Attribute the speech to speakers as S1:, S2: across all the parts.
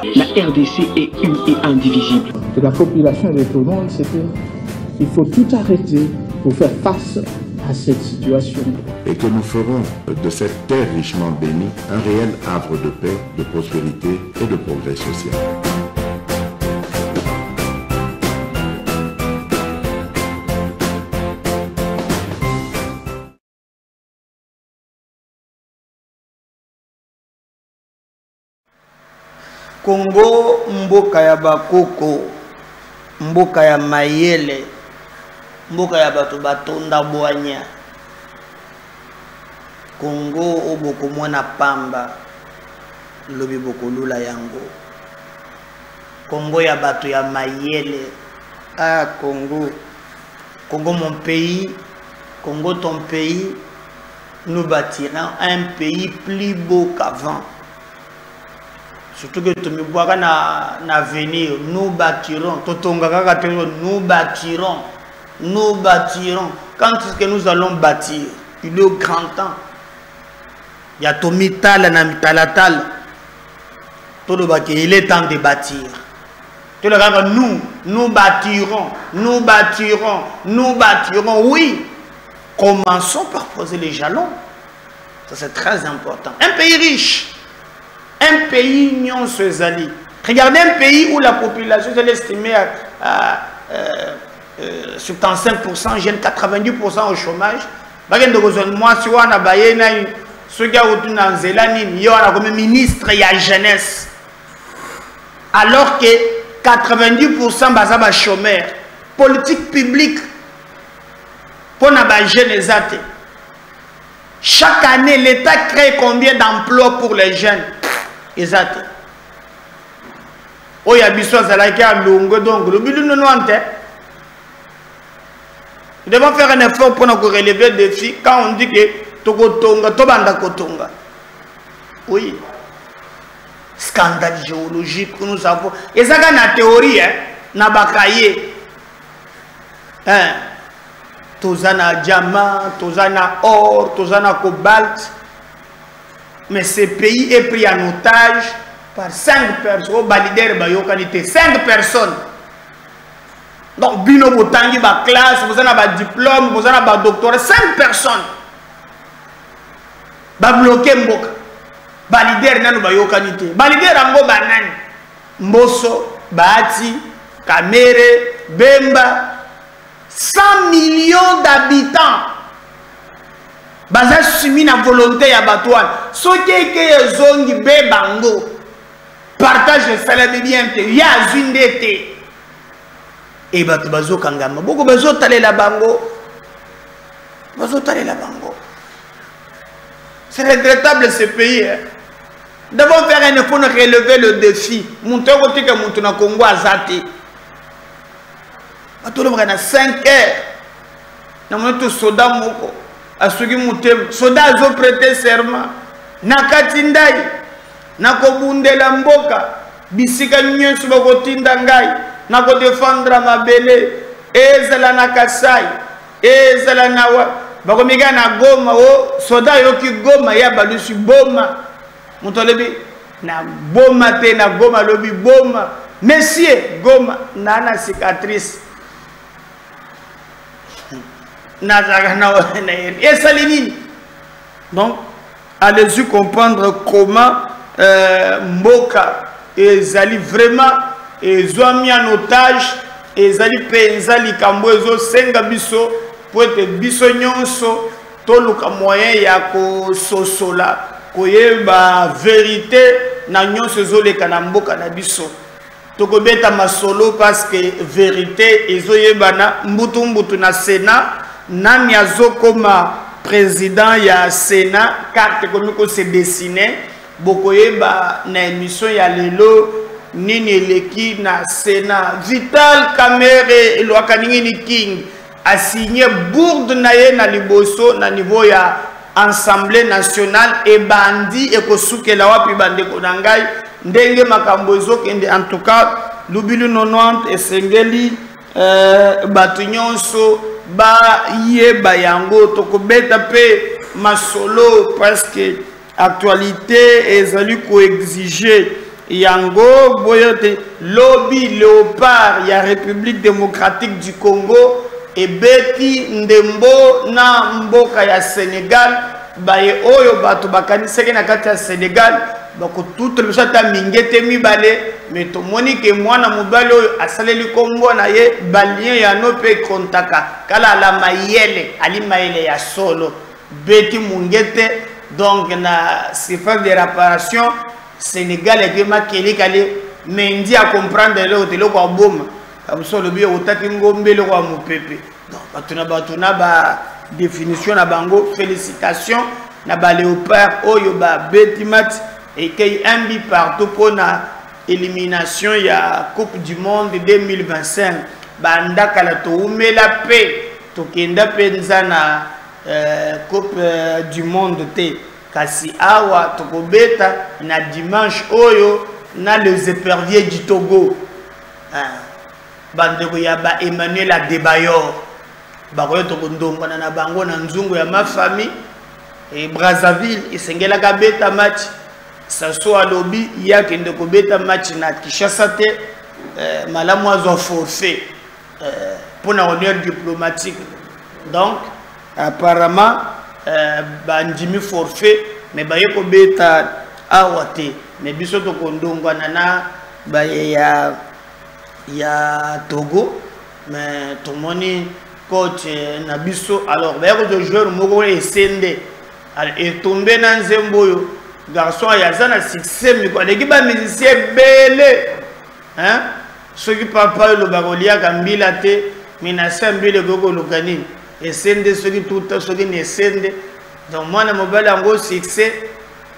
S1: La RDC est une et indivisible.
S2: De la population de tout le monde, c'est qu'il faut tout arrêter pour faire face à cette situation.
S3: Et que nous ferons de cette terre richement bénie un réel havre de paix, de prospérité et de progrès social.
S4: Congo, mboka ya bakoko, mboka ya mayele, mboka ya bato batonda boanya. Congo oboko mwana pamba, lobi boko lula yango. Congo ya bato ya mayele. Ah Congo, Congo mon pays, Congo ton pays, nous bâtirons un pays plus beau qu'avant. Surtout que tu me vois na avenir, nous bâtirons. Nous bâtirons. Nous bâtirons. Quand est-ce que nous allons bâtir? Il est au grand temps. Il y a Tomital, Namitalatal. Il est temps de bâtir. Nous bâtirons. Nous bâtirons. Nous bâtirons. Oui. Commençons par poser les jalons. Ça c'est très important. Un pays riche. Un pays non sezali. Regardez un pays où la population est estimée à 75%, jeune 90% au chômage. Moi, si on a baillé, ceux qui ont été en Zélanie, il y a comme ministre et la jeunesse. Alors que 90% sont chômeurs. Politique publique pour les jeunes. Chaque année, l'État crée combien d'emplois pour les jeunes? Exact. Oh, il y a des choses à longue, donc le but de nous, nous devons faire un effort pour nous relever le défi quand on dit que Tokotonga, Tobanda Kotonga. Oui. Scandale géologique que nous avons. Et ça, c'est la théorie, hein, na bakaye. Hein. Tozana diamant, tozana or, tozana cobalt. Mais ce pays est pris en otage par 5 personnes. Au Balider, il 5 personnes. Donc, Bino Botangi, ma classe, vous avez un diplôme, vous avez un doctorat. 5 personnes. Ba bloqué Mboka. Balider, nanu bayokanité. Balider, ango banani. Mboso, Bahati, Kamere, Bemba. 100 millions d'habitants. Baza sumi na volonté ya batouane. Ce qui est zongi be bango. Partage le salaire bien te. Ya zundete. Et batu bazo kangama. Boko bazo tale la bango. Bazo tale la bango. C'est regrettable ce pays. Nous devons faire un effort pour relever le défi. Monter au côté que monter na Congo azate. Batu le na 5 heures. Na moto soda moko. Asugi mutem soda zo prêter serment nakati ndai nakobundela mboka bisika nyonso bakotinda ngai nako défendre mabele ezala na Kasai ezala na bakomiga na Goma o soda yoki Goma ya balusi boma mutolebi na boma te na Goma lobi boma monsieur Goma nana cicatrice. Donc, allez-y comprendre comment Mboka et Zali vraiment ils ont mis en otage et Zali Penzali Kambozo Senga Biso pour être bisonyonso toluka moyen ya ko sosola koyeba vérité na nyonso zoleka na mboka na biso tokobeta masolo parce que vérité ezoyebana mbutu mbutu na Sénat. Nani azokoma président ya Sénat carte komiko se dessiner bokoyeba na émission ya lelo nini eleki na Sénat. Vital Kamerhe Elwakaningi King a signé bourde na ye na liboso na niveau ya Assemblée nationale et bandi ekosukela wapi bandeko na ngai ndenge makambo ezokende. En tout cas lubilu 90 esengeli batu nyonso ba yeba yango tokobeta pe masolo parce que actualité ezali ko exiger yango boyote lobby léopard ya République démocratique du Congo et beti ndembo na mboka ya Sénégal baye oyo bato bakaniseke na kati ya Sénégal bako tout le chata mingete mibale mais to monique mwana mobale oyo asaleli kombo na ye balien ya no pe kontaka kala la mayele ali mayele ya solo beti mungete donc na surface de réparation Sénégal et que makeli kali mendi à comprendre le hôtel ko boma abso le bio otati ngombe le ko mupepe donc batuna ba définition na bango félicitations na ba léopard oyo ba betimat et qu'il un bi partout pour na élimination ya Coupe du Monde 2025 banda kala to umela pe to kenda penza na Coupe du Monde te kasi awa to kobeta na dimanche oyo na les éperviers du Togo bande ko ya ba Emmanuel Adebayor bakoyo to ndongo na bango na nzungu ya ma famille et Brazzaville isengela ka beta match saso alobi ya kende ko beta match na Kinshasa te malamu azo forfait pour na honneur diplomatique donc apparemment bandimi forfait mais baye ko beta awate mais biso to kondongo na baye ya Togo mais tout moni coach na biso alors baye ko joueur moko esende et tombé na nzemboyo garçon ya zana succès mi ko leki ba musicien belé hein ceux qui papa le barolia kambila te mina sambile gogo lokani esende ceux qui tout ceux qui ne sende donc moi na mobile ngo succès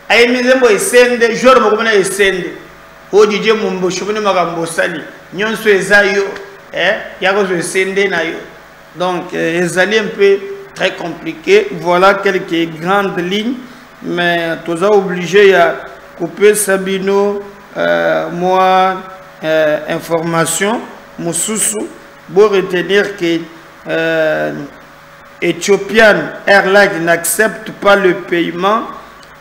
S4: ay mizembo esende joueur moko na esende o DJ mumbo shobone makambo sali nyonso ezayo yako zo esende na yo donc ezali un peu très compliqué. Voilà quelques grandes lignes, mais tu as obligé à couper Sabino, moi, information, Moussoussou, pour retenir que Ethiopian Airlines n'accepte pas le paiement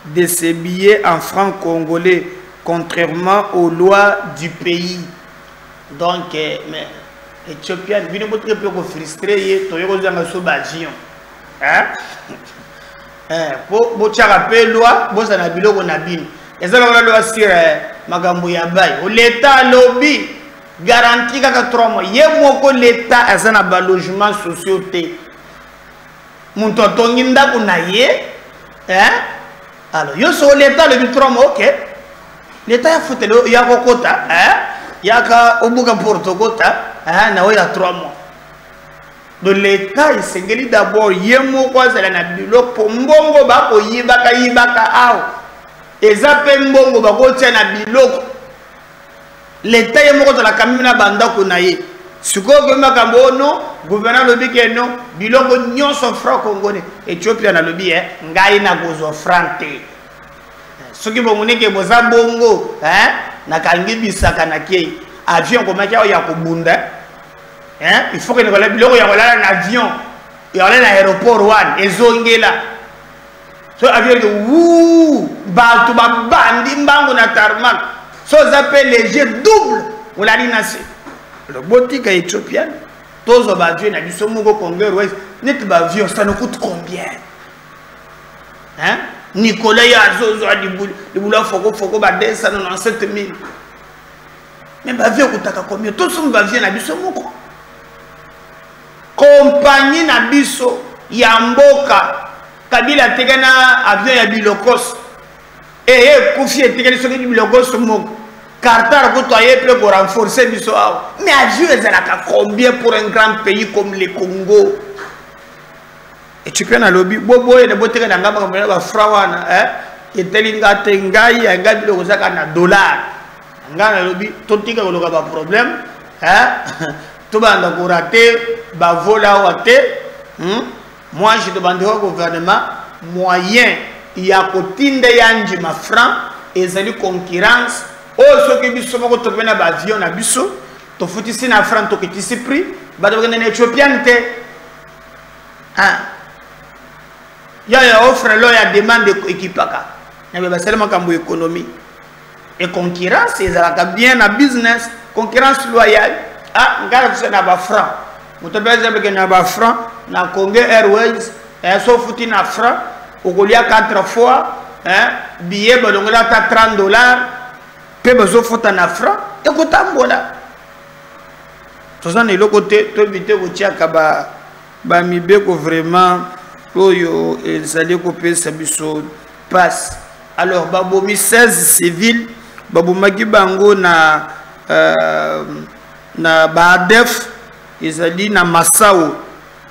S4: de ses billets en francs congolais, contrairement aux lois du pays. Donc, mais Ethiopian, vous ne pouvez pas vous frustrer, vous avez besoin pour rappeler loi bo sana biloko na bino ezala la loi sur magambo ya bay l'état lobby garantie kaka 3 mois ye moko l'état azana ba logement sociaux te muntu atongi ndako na ye alors yo so l'état le 3 mois OK l'état ya futelo ya kokota yaka obuka portokota na ya 3 mois. De l'état il s'engage d'abord yemo kwa zala na biloko pour mbongo bako yibaka awo ezape mbongo bako tia na biloko l'état yemo kwa zala kamina banda ko na ye siko ko makambo no gouverneur lobi ke no biloko nyonso franc congolais Ethiopia na lobi ngai na gozo frante soki bomuneke boza bongo na kangi bisaka na kei avion ko makia ya kobunda il faut que nous ayons un avion et un aéroport one et zongela so avion que wouh ba tu ba bandi mbango na tarmac so appelle léger double on l'a dit nasi le boutique éthiopienne tous les avions na biso moko Congo ouest net ba avion ça nous coûte combien Nicolas ya zozo a di boula foko ba 297 000 mais ba avion coûtaka combien tout son ba avion na biso moko compagnie na biso ya mboka kabila tegana avion ya bilokos kufie tegana soki bilokos moko carter ko toye pe pour renforcer biso awa mais avion ezalaka combien pour un grand pays comme le Congo et tu peux na lobby bobo ne boteka na ngamba kamela ba frawana etelinga tengai ya ngabi biloko zaka na dollar ngana lobby totika ko loka ba problème Tobanda ko rater ba vola wate moi je demanderai au gouvernement moyen ya kotinda yanji ma franc ezali concurrence o soki biso moko topena ba avion na biso to futisi na franc to kitisi prix ba to ngene Ethiopian te ya offre lo ya demande ekipaka na ba salama kambo économie et concurrence ezalaka bien na business concurrence loyale ngala tuse na ba franc mutobeza beke na ba franc na Congo Airways so futi na franc okolia 4 fois billet balongola ta $30 pe bazo futa na franc ekotambola tozana eloko te to bite ko tiaka ba mibeko vraiment oyo ezali ko pesa biso passe. Alors babomi 16 civils babomaki bango na baadef ezali na Masao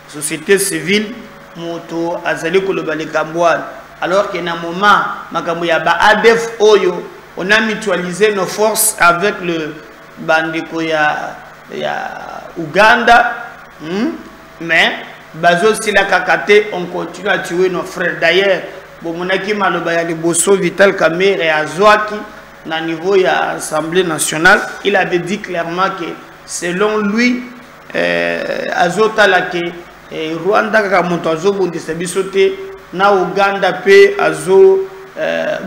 S4: société civile moto azali koloba lekambwana. Alors que na moment makambo ya baadef oyo on a mutualisé nos forces avec le bandeko ya Uganda mais bazo sila kakate on continue à tuer nos frères. D'ailleurs bomonaki maloba ya liboso Vital Kamerhe et Azwaki na niveau ya Assemblée nationale, il avait dit clairement que selon lui azota la ke Rwanda kaka moto azo bundisa biso te na Uganda pe azo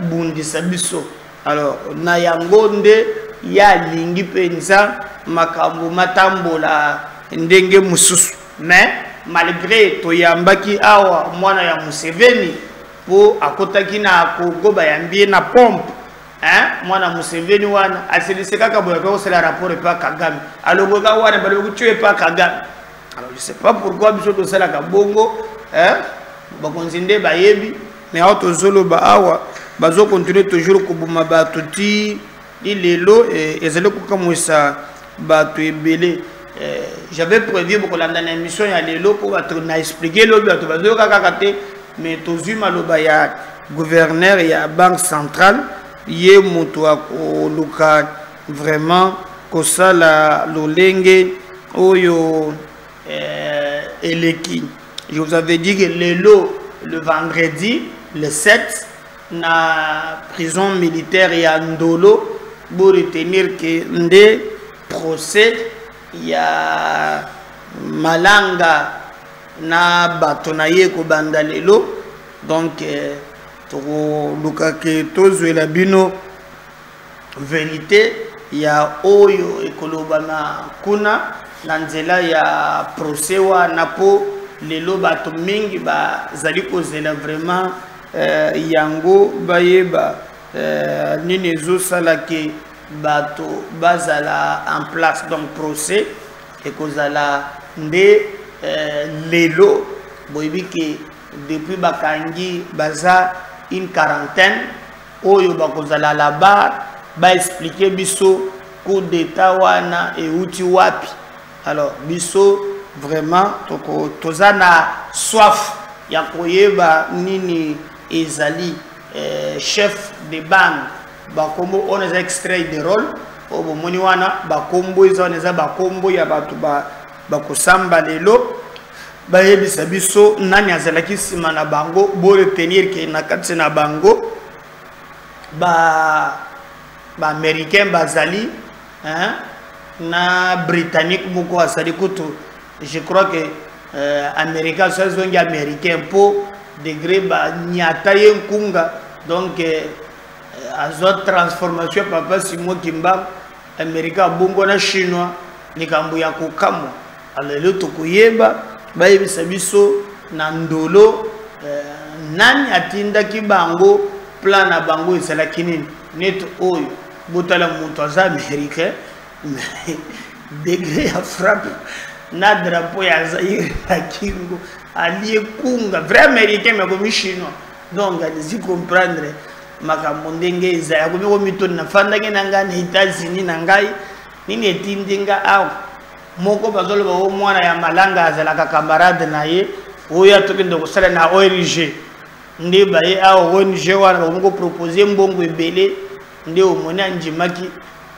S4: bundisa biso. Alors na yango nde ya lingi penza makambo matambola ndenge mususu. Mais malgré toyambaki awa mwana ya Museveni po akotaki na Congo bayambie na pompe mwana Museveni wana asilise kaka boya ko c'est la rapport pas Kagame alogoka wana bali ko tuer pas Kagame. Alors je sais pas pourquoi biso to sala ka bongo bakonzinde bayebi mais auto zolo ba awa bazo continuer toujours ko buma bato ti lelo ezele ko kamwisa bato ebele. J'avais prévu pour la dernière émission ya lelo pour na expliquer lo bato bazo kaka te mais tozu maloba ya gouverneur ya banque centrale ye moto akoluka vraiment kosala lolenge oyo eleki. Je vous avais dit que le vendredi le 7 na prison militaire ya Ndolo pour retenir que nde procès ya malanga na bato na ye ko banda lelo. Donc to luka ke tozwela bino vérité ya oyo ekoloba na kuna na nzela ya procès wana po lelo bato mingi bazali kozela vraiment yango bayeba nini ezosala ke bato bazala en place. Donc procès ekozala nde lelo boyebi ke depuis bakangi baza une quarantaine oyo bakozala là-bas ba expliquer biso coup d'état wana euti wapi. Alors biso vraiment tozana soif ya koyeba nini ezali chef de bande bakombo on est extrait de rôle o bomoni wana bakombo ezoneza bakombo ya bato bakosamba lelo bayebisa biso nani azalaki sima na bango bo retenir ke na kati na bango ba américain bazali na britannique moko asali kutu. Je crois que américain so zongi américain po degré ba nyata yenkunga. Donc azot transformation papa simo kimba américain bongo na chinois likambo ya kokamo. Alelo tokuyeba bayebisa biso na Ndolo nani atindaki bango plan na bango ezalaki nini net oyo botala moto aza américain mais degré ya frappe na drapeau ya Zaire na kingo ali kunga vrai américain mais comme chinois. Donc allez-y comprendre makambo ndenge eza ya komiko mitoni na fandaki na nga na États-Unis na ngai nini etindinga awa moko bazolo ba mwana ya malanga azalaka camarade na ye oyo atokende kosala na ONG nde baye awa ONG wana bamoko proposer mbongo ebele nde omoni anjimaki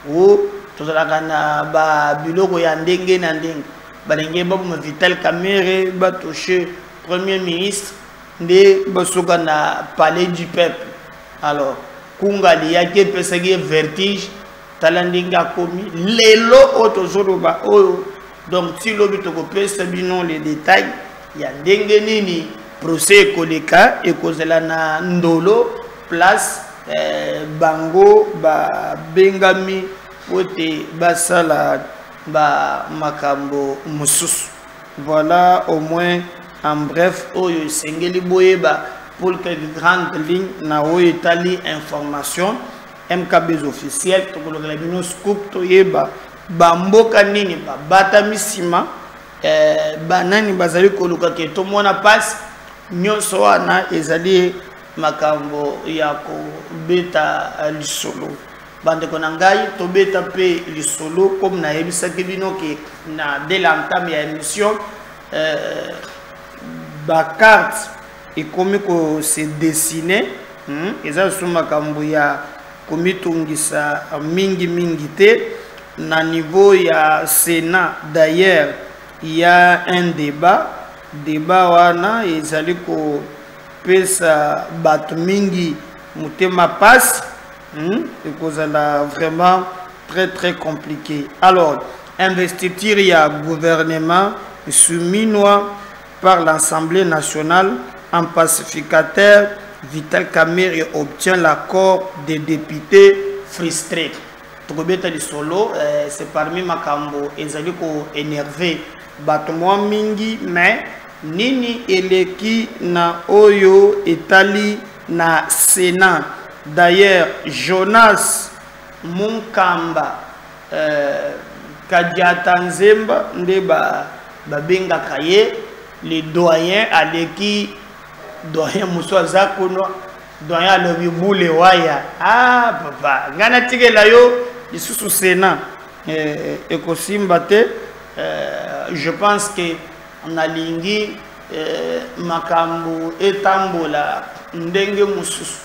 S4: o tozalaka na ba biloko ya ndenge na ndenge balenge babu Vital Kamerhe batouché premier ministre nde basoka na palais du peuple. Alors kungali yake pesagi vertige talandinga komi lelo otozoloba oyo. Donc si l'obito ko pesa bino les détails ya ndenge nini procès koleka ekozela na Ndolo place bango ba bengami pote basala ba makambo mususu. Voilà au moins en bref oyo sengeli boyeba pour quelques grandes lignes na oyo etali information MKB officiel to ko la bino scoop to yeba ba mboka nini ba batamisima banani bazali ko luka ke to mona passe nyonso wana ezali makambo ya ko beta lisolo bande konangai to beta pe lisolo comme na yebisa ke bino ke na dès l'entame ya émission ba carte et comme ko se dessiner eza so makambo ya komitungisa mingi te na niveau ya Sénat. D'ailleurs il y a un débat wana ezali ko pesa bato mingi mutema passe et kozala vraiment très compliqué. Alors investiture ya gouvernement soumis par l'Assemblée nationale en pacificateur, Vital Kamerhe obtient l'accord des députés frustrés. Tokobeta li solo c'est parmi makambo ezali ko énervé bato mwa mingi mais nini eleki na oyo etali na Sénat. D'ailleurs Jonas Munkamba Kadiata Nzemba nde babenga kaye les doyens aleki doyen Moussa Zakono doyen alobi boule waya papa ngana tigela yo lisusu Sénat ekosimba te. Je pense que on a lingi makambo etambola ndenge mususu.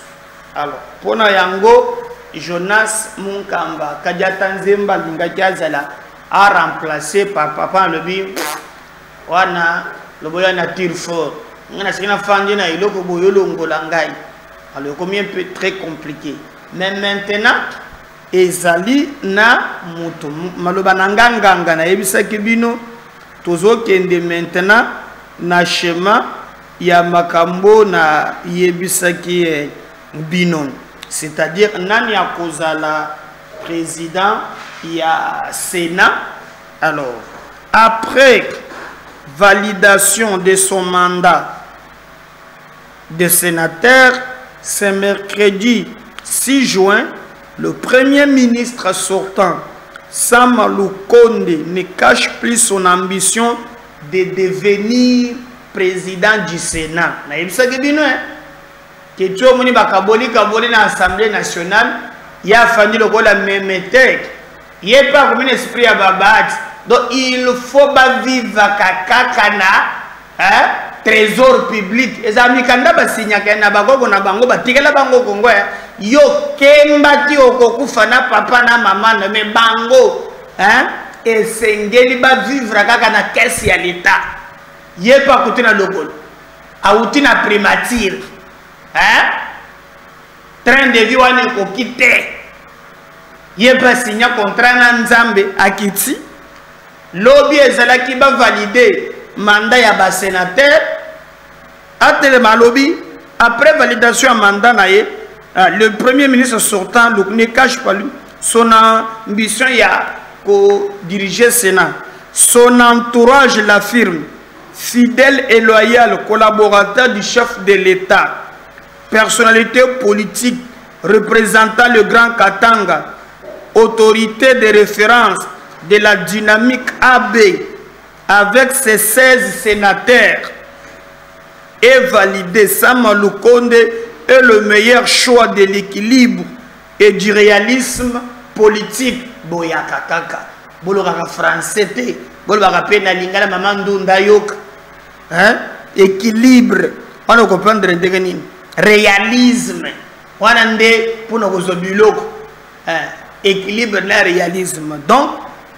S4: Alors pona yango Jonas Munkamba Kadiata Nzemba linga kiazala a remplacé par papa lobi wana loboya na tire fort ngana sikina fandi na iloko boyolo ngolangai. Alors combien peut très compliqué mais maintenant ezali na mutu maloba nanganga na yebisa kibino tozo kende maintenant na schéma ya makambo na yebisa ki bino, c'est-à-dire nani ya kozala président ya Sénat. Alors après validation de son mandat de sénateur, ce mercredi 6 juin, le premier ministre sortant, Sam Lukonde, ne cache plus son ambition de devenir président du Sénat. Que tu as kaboli na Assemblée nationale, il y a fallu le la méméthèque. Il n'y a pas comme un esprit à babat. Donc il faut pas vivre kakana, trésor public. Les amis kanda ba signa kana bago na bango ba tikela bango kongo yo kemba ti okokufa na papa na mama na me bango et sengeli ba vivre kaka na caisse ya l'état. Yé pas côté na lokolo. Auti na primature. Train de vie wane ko kité. Yé pas signa contrat na Nzambe akiti. Lobby ezalaki ba valider mandat ya ba sénateur. Atelema lobby après validation à mandat naé, le premier ministre sortant ne cache pas lui son ambition ya ko diriger Sénat. Son entourage l'affirme, fidèle et loyal collaborateur du chef de l'État, personnalité politique représentant le Grand Katanga, autorité de référence de la dynamique AB avec ses 16 sénateurs, est validé. Sam Lukonde est le meilleur choix de l'équilibre et du réalisme politique. Boyaka kaka, bolokaka français te, bolokaka pe na lingala maman ndunda yok. Équilibre, on a comprendre ndenge nini. Réalisme, wana nde pona kozobiloko. Équilibre na réalisme. Donc,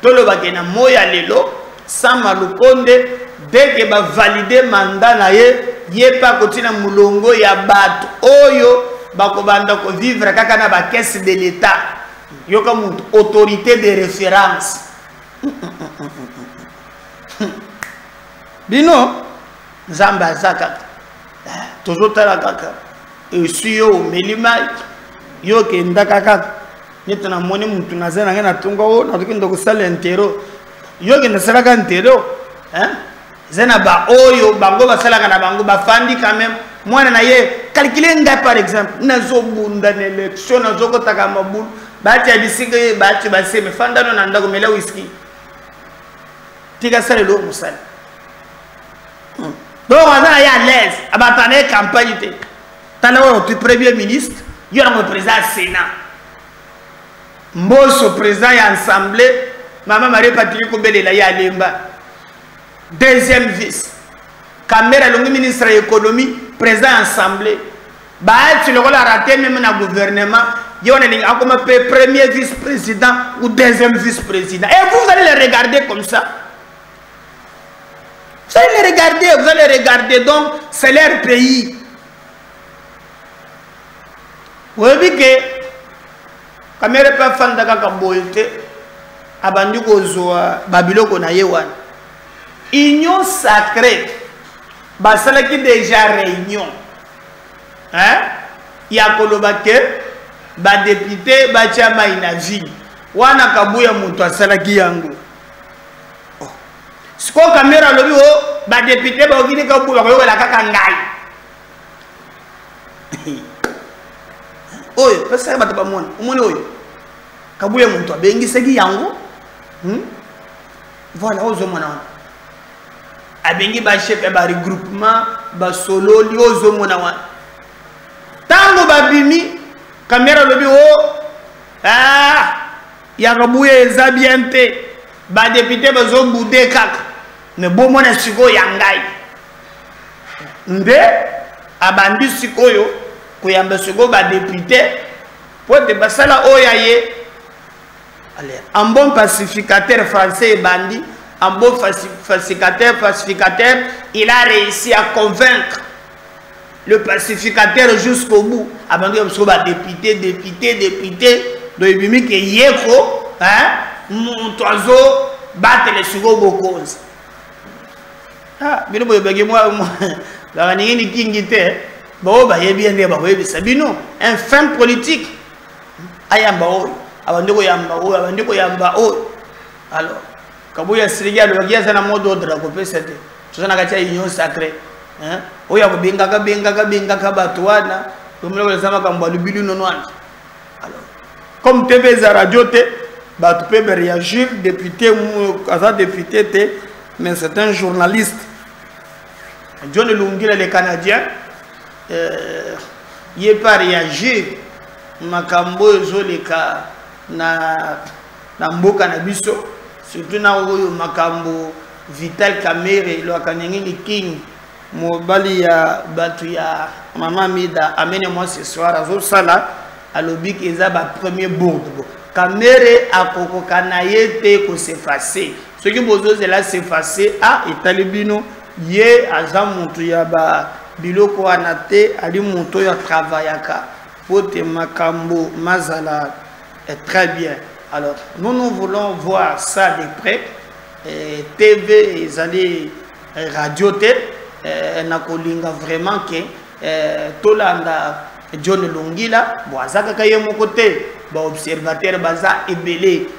S4: tolo bakena moya lelo, Sam Lukonde dès que va valider mandat na ye pa kotina mulongo ya bato oyo bakobanda ko vivre kaka na ba caisse de l'état. Yo comme autorité de référence. Bino Nzamba zaka. Toujours tala kaka. Et si yo melima yo ke ndaka kaka nyeto na moni mutu na zena ngena tunga o na tukindo kusala entero yo ke ndasala ka entero zena ba oyo bango basala kana bango bafandi quand même mwana na ye calculer nga par exemple nazo bunda na election nazo kotaka mabulu bati abisika ye bati baseme fandano na ndako mela whisky tika sale lo musala donc on a ya l'aise abatane campagne te tala tu premier ministre yo na président Sénat mboso président ya assemblée mama Marie Patrick Kobelela ya lemba deuxième vice caméra le ministre de l'économie président assemblée bah tu le rôle raté même dans le gouvernement il y a comme premier vice-président ou deuxième vice-président et vous allez les regarder comme ça, vous allez les regarder donc c'est leur pays. Vous voyez que caméra pas fan d'aka boyete abandi kozoa babiloko na yewan union sacrée basala qui déjà réunion ya kolobake ba député ba chama ina ville wana kabuya mutu asala ki yango siko caméra lobi o ba député ba okini kabuya ko la kaka ngai oyo pesa ba taba mona umone oyo kabuya mutu abengi seki yango voilà ozo mona abengi ba chef ba regroupement ba solo li ozo mona wa tango ba bimi caméra lobi o ya kabuya eza bien te ba député bazo boudé kaka mais bon mona siko yangai nde abandi sikoyo kuyamba siko ba député pour de basala oyaye allez un bon pacificateur français bandi un bon pacificateur il a réussi à convaincre le pacificateur jusqu'au bout abandi siko ba député do ibimi ke yeko mon oiseau battre les siko bokoz bino boyo bagi moi la nini kingite ba ba yebi ende ba yebi sabino un fin politique ayamba o abandiko yamba o alors kabuya siriga lo yagia sana modo dra ko pesete tuzana kacha union sacrée oya ko benga ka batwana tumelo sama kamba lubilu nonwana alors comme TV za radio te ba tu peux réagir député kaza député te mais c'est un journaliste John Lungila le Canadien il pas réagir makambo zoleka na mboka na biso surtout na oyo makambo Vital Kamerhe lo akanyengi king mobali ya batu ya mama Mida amene moi ce soir azo sala alobi eza ba premier bourg Kamerhe akoko kanayete ko s'effacer ce qui bozo zela s'effacer etalibino ye aza muntu ya ba biloko anate ali muntu ya travaillaka pote makambo mazala très bien. Alors nous voulons voir ça de près. TV et zali radio te nakolinga vraiment que tolanda John Lungila boazaka kaye mokote ba observateur baza ebelé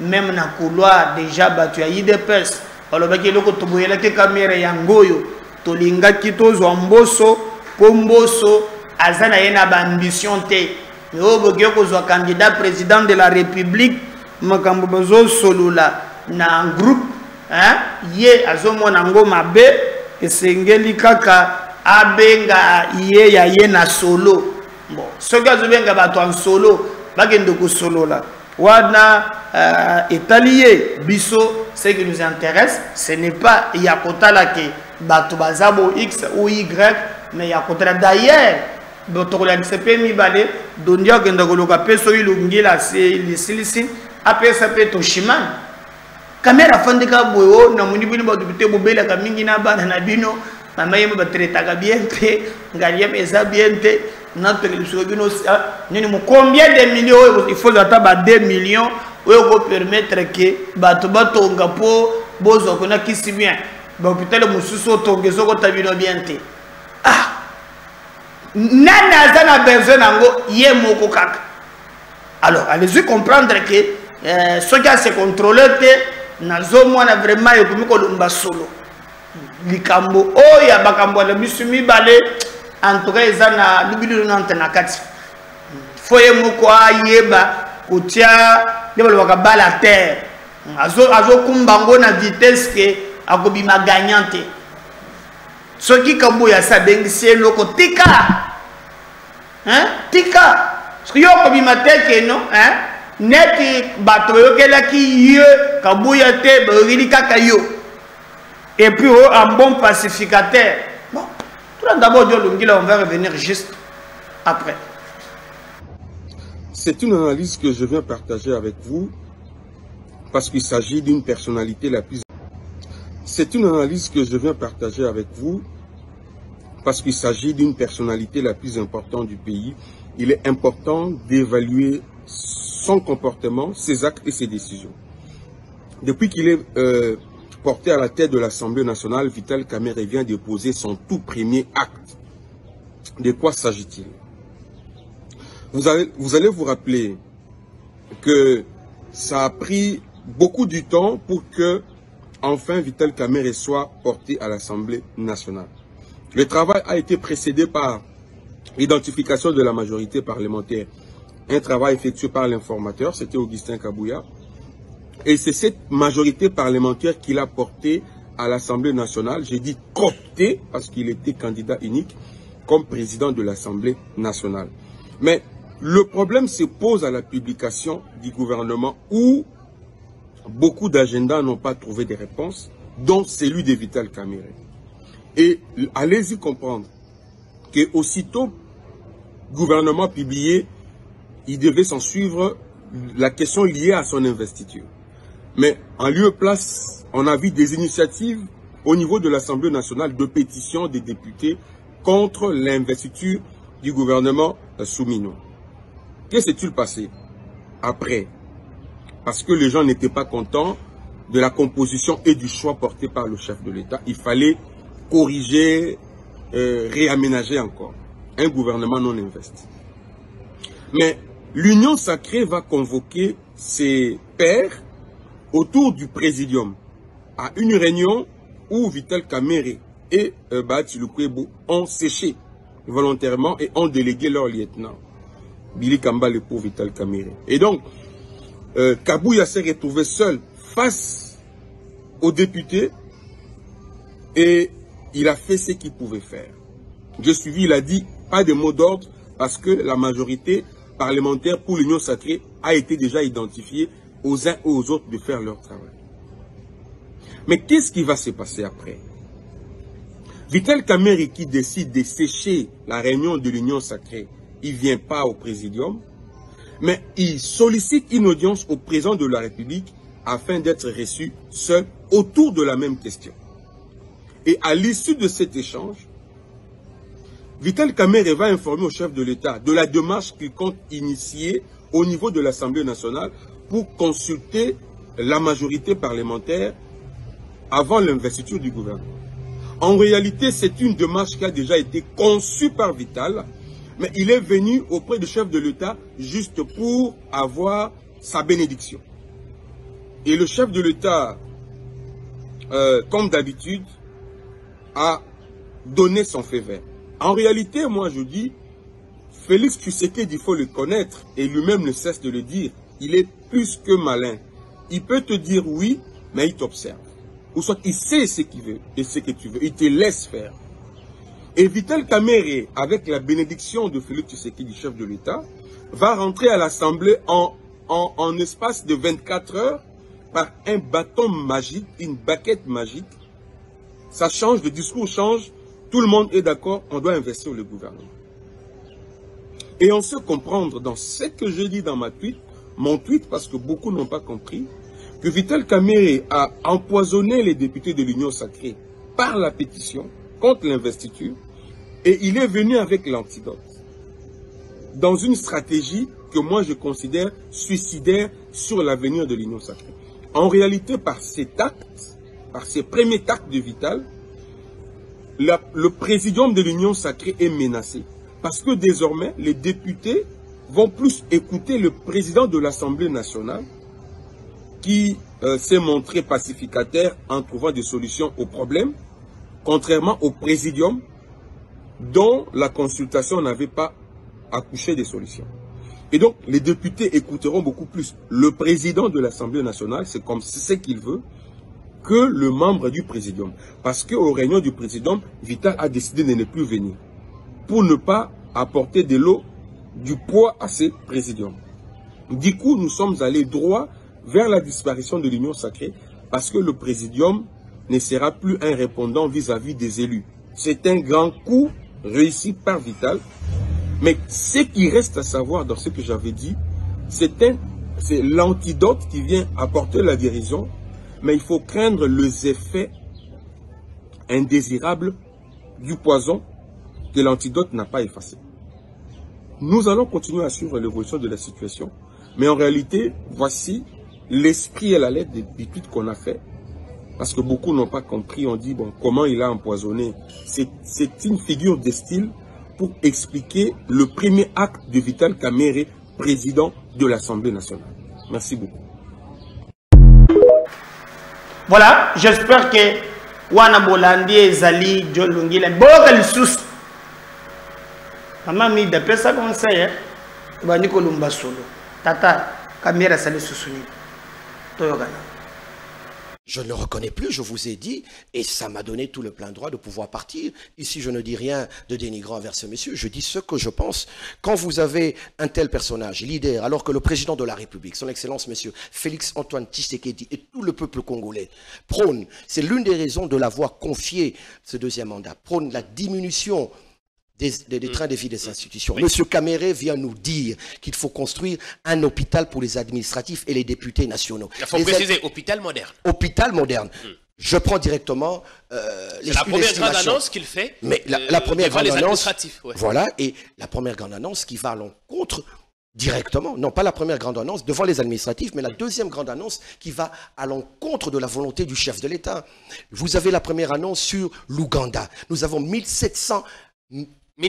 S4: même na couloir déjà batu ya IDPS alobaki loko toboyela ke caméra ya ngoyo tolinga kitozo mboso pomboso azana yena ba ambition te yo bogyo ko zo candidat président de la république makambo bazo solula na groupe ye azomona ngoma be esengeli kaka abenga ye ya ye na solo bon soki azobenga bato en solo bagende ko solola wana étalier biso ce qui nous intéresse ce n'est pas yakotala ke bato bazabo x ou y mais yakotala d'ailleurs botokola CP mibale dondia kenda koloka peso ilungila se lisilisi apesa pe toshiman kamera fandika boyo na munibini ba dubite bobela ka mingi na bana na bino mama yema batreta ka biente ngalia pesa biente na television bino nini mo combien de millions il faut ataba 2 millions oyo ko permettre que bato batonga po bozo kona kisi bien ba hôpital mususu tongezo ko tabino biente nani aza na besoin nango ye moko kaka. Alors allez-y comprendre que ceux qui se contrôler te nazo mwana vraiment ekomi kolumba solo likambo oya bakambo na bisu mibale en tout cas eza na lubilu nante na kati faut ye moko ayeba kotia ndebalo bakabala terre azo kumbango na vitesse que akobima gagnante soki kambo ya sabengisi eloko tika hein tika yo kobima teke no hein neti bato yokelaki ye kabuya te bori kaka yo et puis un bon pacificateur. Bon tout d'abord on va revenir juste après.
S5: C'est une analyse que je viens partager avec vous parce qu'il s'agit d'une personnalité la plus... C'est une analyse que je viens partager avec vous parce qu'il s'agit d'une personnalité la plus importante du pays. Il est important d'évaluer son comportement, ses actes et ses décisions. Depuis qu'il est porté à la tête de l'Assemblée nationale, Vital Kamerhe vient de poser son tout premier acte. De quoi s'agit-il? Vous allez vous rappeler que ça a pris beaucoup de temps pour que, enfin, Vital Kamerhe soit porté à l'Assemblée nationale. Le travail a été précédé par l'identification de la majorité parlementaire. Un travail effectué par l'informateur, c'était Augustin Kabouya. Et c'est cette majorité parlementaire qui l'a porté à l'Assemblée nationale. J'ai dit coopté parce qu'il était candidat unique comme président de l'Assemblée nationale. Mais le problème se pose à la publication du gouvernement où beaucoup d'agendas n'ont pas trouvé de réponses, dont celui de Vital Kamerhe. Et allez-y comprendre que aussitôt gouvernement publié, il devait s'en suivre la question liée à son investiture. Mais en lieu et place, on a vu des initiatives au niveau de l'Assemblée nationale de pétitions des députés contre l'investiture du gouvernement Soumino. Que s'est-il passé après? Parce que les gens n'étaient pas contents de la composition et du choix porté par le chef de l'État. Il fallait corriger, réaménager encore. Un gouvernement non investi. Mais l'Union sacrée va convoquer ses pairs autour du présidium à une réunion où Vital Kamerhe et Bahati Lukwebo ont séché volontairement et ont délégué leur lieutenant Billy Kambale pour Vital Kamerhe. Et donc, Kabouya s'est retrouvé seul face aux députés et il a fait ce qu'il pouvait faire. J'ai suivi, il a dit pas de mot d'ordre parce que la majorité parlementaire pour l'Union sacrée a été déjà identifiée aux uns et aux autres de faire leur travail. Mais qu'est-ce qui va se passer après? Vital Kamerhe qui décide de sécher la réunion de l'Union sacrée, il ne vient pas au présidium, mais il sollicite une audience au président de la République afin d'être reçu seul autour de la même question. Et à l'issue de cet échange, Vital Kamerhe va informer au chef de l'État de la démarche qu'il compte initier au niveau de l'Assemblée nationale pour consulter la majorité parlementaire avant l'investiture du gouvernement. En réalité, c'est une démarche qui a déjà été conçue par Vital, mais il est venu auprès du chef de l'État juste pour avoir sa bénédiction. Et le chef de l'État, comme d'habitude, a donné son feu vert. En réalité, moi je dis, Félix Tshisekedi, il faut le connaître, et lui-même ne cesse de le dire, il est plus que malin. Il peut te dire oui, mais il t'observe. Ou soit il sait ce qu'il veut et ce que tu veux, il te laisse faire. Et Vital Kamerhe, avec la bénédiction de Félix Tshisekedi, chef de l'État, va rentrer à l'Assemblée en espace de 24 heures par un bâton magique, une baguette magique. Ça change, le discours change, tout le monde est d'accord, on doit investir le gouvernement. Et on sait comprendre dans ce que je dis dans mon tweet, parce que beaucoup n'ont pas compris, que Vital Kamerhe a empoisonné les députés de l'Union sacrée par la pétition contre l'investiture, et il est venu avec l'antidote. Dans une stratégie que moi je considère suicidaire sur l'avenir de l'Union sacrée. En réalité, par cet acte, par ces premiers actes de Vital, le présidium de l'Union sacrée est menacé. Parce que désormais, les députés vont plus écouter le président de l'Assemblée nationale qui s'est montré pacificateur en trouvant des solutions aux problèmes, contrairement au présidium dont la consultation n'avait pas accouché des solutions. Et donc, les députés écouteront beaucoup plus le président de l'Assemblée nationale, c'est comme c'est ce qu'il veut, que le membre du présidium. Parce qu'aux réunions du présidium, Vital a décidé de ne plus venir pour ne pas apporter de l'eau du poids à ces présidiums. Du coup, nous sommes allés droit vers la disparition de l'union sacrée parce que le présidium ne sera plus un répondant vis-à-vis des élus. C'est un grand coup réussi par Vital. Mais ce qui reste à savoir dans ce que j'avais dit, c'est l'antidote qui vient apporter la guérison, mais il faut craindre les effets indésirables du poison que l'antidote n'a pas effacé. Nous allons continuer à suivre l'évolution de la situation, mais en réalité, voici l'esprit et la lettre des études qu'on a fait, parce que beaucoup n'ont pas compris, on dit, bon, comment il a empoisonné. C'est une figure de style pour expliquer le premier acte de Vital Kamerhe, président de l'Assemblée nationale. Merci beaucoup.
S4: Voilà, j'espère que Wana Bolandi et Zali John Lungila Bogal Sous. Maman mi d'après ça comme ça, Bani Kolumba Solo. Tata, Kamera Sali Susuni. Toyogana.
S6: Je ne le reconnais plus, je vous ai dit, et ça m'a donné tout le plein droit de pouvoir partir. Ici, je ne dis rien de dénigrant envers ce monsieur, je dis ce que je pense. Quand vous avez un tel personnage, leader, alors que le président de la République, son Excellence monsieur Félix Antoine Tshisekedi et tout le peuple congolais prône, c'est l'une des raisons de l'avoir confié ce deuxième mandat, prône la diminution des trains de vie des institutions. Oui. Monsieur Kamerhe vient nous dire qu'il faut construire un hôpital pour les administratifs et les députés nationaux.
S7: Il faut préciser, hôpital moderne.
S6: Hôpital moderne. Je prends directement
S7: c'est la première grande annonce qu'il fait.
S6: Mais la première grande annonce,
S7: ouais.
S6: Voilà, et la première grande annonce qui va à l'encontre directement, non pas la première grande annonce devant les administratifs, mais la deuxième grande annonce qui va à l'encontre de la volonté du chef de l'État. Vous avez la première annonce sur l'Ouganda. Nous avons 1700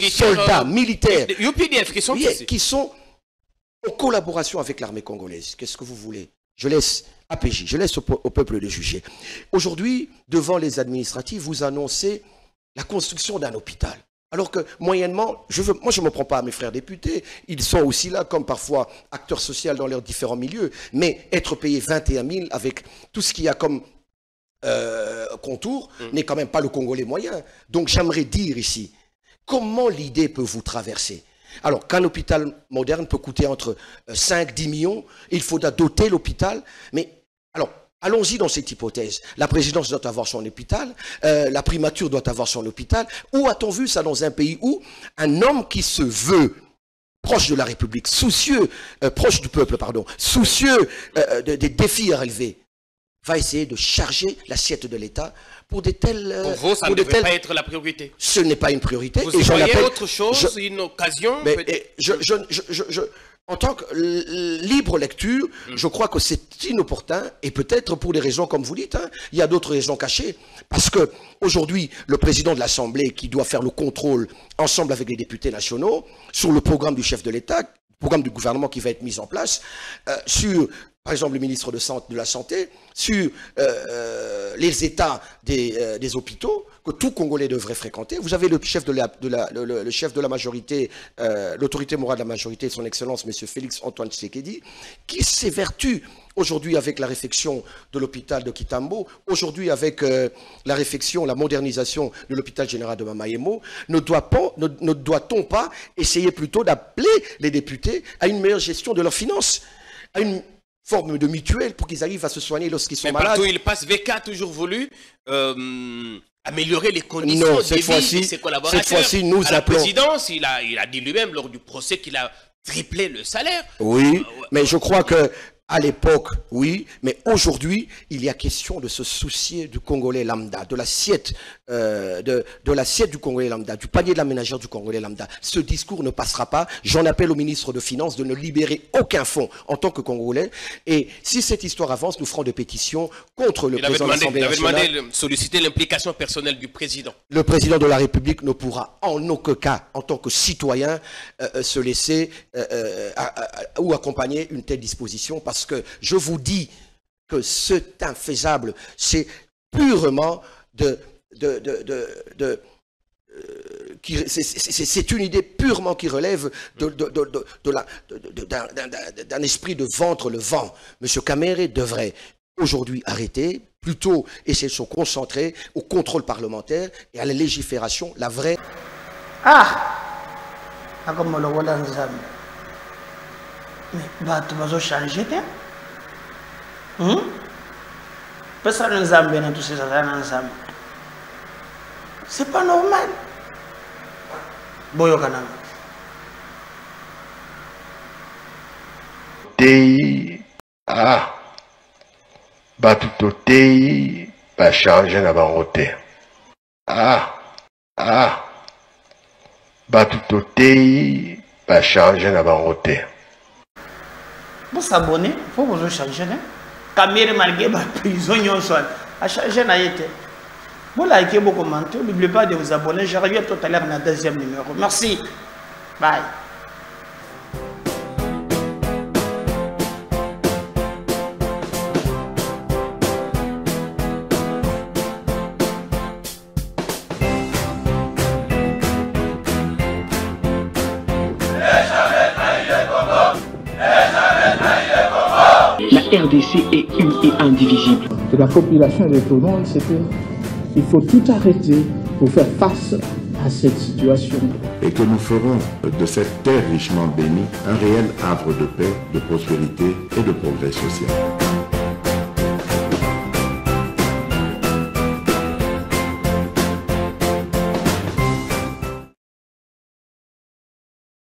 S6: soldats militaires
S7: UPDF
S6: qui sont en collaboration avec l'armée congolaise. Qu'est-ce que vous voulez? Je laisse APJ, je laisse au peuple de juger. Aujourd'hui, devant les administratifs, vous annoncez la construction d'un hôpital. Alors que, moyennement, moi je ne me prends pas à mes frères députés, ils sont aussi là comme parfois acteurs sociaux dans leurs différents milieux, mais être payé 21 000 avec tout ce qu'il y a comme contour n'est quand même pas le Congolais moyen. Donc j'aimerais dire ici, comment l'idée peut vous traverser? Alors qu'un hôpital moderne peut coûter entre 5-10 millions, il faudra doter l'hôpital, mais alors allons-y dans cette hypothèse. La présidence doit avoir son hôpital, la primature doit avoir son hôpital. Où a-t-on vu ça dans un pays où un homme qui se veut proche de la République, soucieux, proche du peuple, pardon, soucieux des défis à relever, va essayer de charger l'assiette de l'État pour des tels...
S7: Pour vous, ça ne devrait pas être la priorité.
S6: Ce n'est pas une priorité.
S7: Vous voyez autre chose, une occasion
S6: en tant que libre lecture, je crois que c'est inopportun, et peut-être pour des raisons comme vous dites, hein, il y a d'autres raisons cachées, parce que aujourd'hui, le président de l'Assemblée qui doit faire le contrôle ensemble avec les députés nationaux sur le programme du chef de l'État, le programme du gouvernement qui va être mis en place, sur... Par exemple, le ministre de la Santé, sur les états des hôpitaux que tout Congolais devrait fréquenter. Vous avez le chef de la majorité, l'autorité morale de la majorité, son Excellence, M. Félix Antoine Tshisekedi, qui s'évertue aujourd'hui avec la réfection de l'hôpital de Kitambo, aujourd'hui avec la réfection, la modernisation de l'hôpital général de Mamayemo. Ne doit-on pas essayer plutôt d'appeler les députés à une meilleure gestion de leurs finances, à une forme de mutuelle pour qu'ils arrivent à se soigner lorsqu'ils sont malades.
S7: Partout il passe, VK a toujours voulu améliorer les conditions de vie de ses collaborateurs.
S6: Cette fois-ci, nous
S7: à la présidence, il a dit lui-même lors du procès qu'il a triplé le salaire.
S6: Oui, mais je crois que À l'époque, oui, mais aujourd'hui, il y a question de se soucier du Congolais lambda, de l'assiette du Congolais lambda, du panier de la ménagère du Congolais lambda. Ce discours ne passera pas. J'en appelle au ministre de Finances de ne libérer aucun fonds en tant que Congolais. Et si cette histoire avance, nous ferons des pétitions contre le président de l'Assemblée nationale.
S7: Il avait demandé, solliciter l'implication personnelle du président.
S6: Le président de la République ne pourra en aucun cas, en tant que citoyen, se laisser ou accompagner une telle disposition, parce que je vous dis que c'est infaisable, c'est purement c'est une idée purement qui relève d'un esprit de vendre le vent. M. Kamere devrait aujourd'hui arrêter, plutôt essayer de se concentrer au contrôle parlementaire et à la légifération, la vraie.
S4: Comme on le voit dans les hommes. Mais tu vas changer, personne nous aime bien tous ces ensemble. C'est pas normal. Boyo kanam.
S8: Tei batuto tei ba changer na bango te. Batuto tei ba changer na bango te.
S4: Pour s'abonner, il faut vous changer. Kamere malgré ma prison, a changé na yete. Vous likez, vous commentez, n'oubliez pas de vous abonner. Je reviens tout à l'heure dans le deuxième numéro. Merci. Bye.
S1: La RDC est une et indivisible.
S2: De la population et de tout le monde, c'est qu'il faut tout arrêter pour faire face à cette situation.
S3: Et que nous ferons de cette terre richement bénie un réel havre de paix, de prospérité et de progrès social.